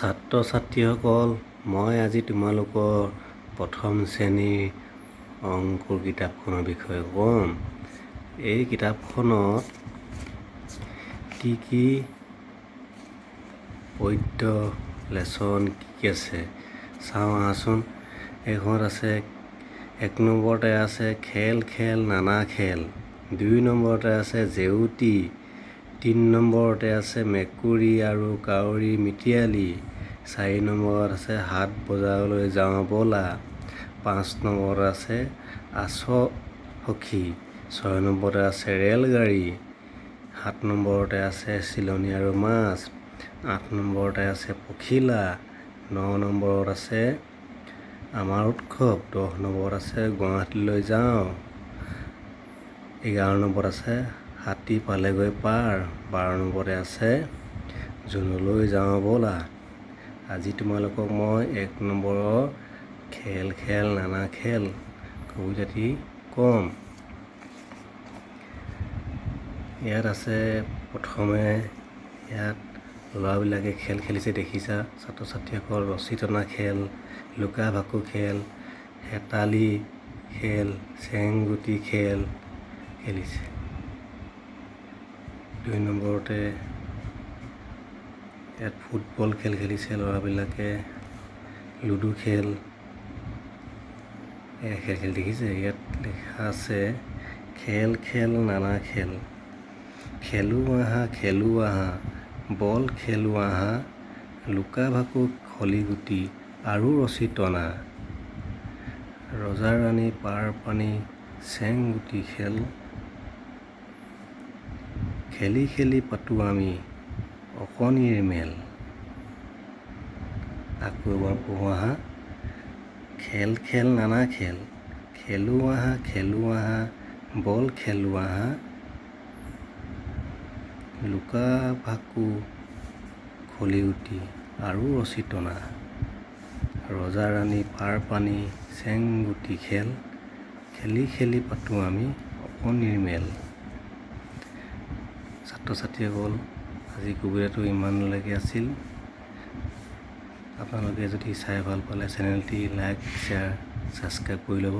ছাত্ৰ ছাত্ৰীসকল, মই আজি তোমালোকৰ প্ৰথম শ্ৰেণীৰ অংকৰ কিতাপখনৰ বিষয়ে ক'ম। এই কিতাপখনত কি কি পদ্য লেচন কি আছে চাওঁ আহাচোন। এইখনত আছে 1 নম্বৰতে আছে খেল খেল নানা খেল, 2 নম্বৰতে আছে জেউতী, 3 নম্বৰতে আছে মেকুৰী আৰু কাউৰী মিটিয়ালী, 4 নম্বৰত আছে হাট বজাৰলৈ যাওঁ ব'লা, 5 নম্বৰত আছে আছ সখী, 6 নম্বৰতে আছে ৰেলগাড়ী, 7 নম্বৰতে আছে চিলনী আৰু মাছ, 8 নম্বৰতে আছে পখিলা, 9 নম্বৰত আছে আমাৰ উৎসৱ, 10 নম্বৰত আছে গুৱাহাটীলৈ যাওঁ, 11 নম্বৰত আছে হাতী পালেগৈ পাৰ, 12 নম্বৰতে আছে জোনলৈ যাওঁ ব'লা। আজি তোমালোকক মই 1 নম্বৰৰ খেল খেল নানা খেল কবিতাটি ক'ম। ইয়াত আছে প্ৰথমে ইয়াত ল'ৰাবিলাকে খেল খেলিছে দেখিছা ছাত্ৰ ছাত্ৰীসকল। ৰছী টনা খেল, লুকা ভাকু খেল, হেতালি খেল, চেংগুটি খেল খেলিছে। 2 নম্বৰতে ইয়াত ফুটবল খেল খেলিছে ল'ৰাবিলাকে, লুডু খেল খেল খেলি দেখিছে। ইয়াত লিখা আছে খেল খেল নানা খেল, খেলো আহা বল খেলো আহা, লুকা ভাকু খলিগুটি আৰু ৰছী টনা, ৰজা ৰাণী পাৰ পানী চেংগুটি খেল, খেলি খেলি পাতো আমি অকণিৰ মেল। আকৌ এবাৰ পঢ়ো আহা। খেল খেল নানা খেল, খেলো আহা বল খেলো আহা, লুকা ভাকু খলিগুটি আৰু ৰছী টনা, ৰজা ৰাণী পাৰ পানী চেংগুটি খেল, খেলি খেলি পাতো আমি অকণিৰ মেল। ছাত্ৰ ছাত্ৰীসকল, আজি কবিতাটো ইমানলৈকে আছিল। আপোনালোকে যদি চাই ভাল পালে চেনেলটি লাইক শ্বেয়াৰ ছাবস্ক্ৰাইব কৰি ল'ব।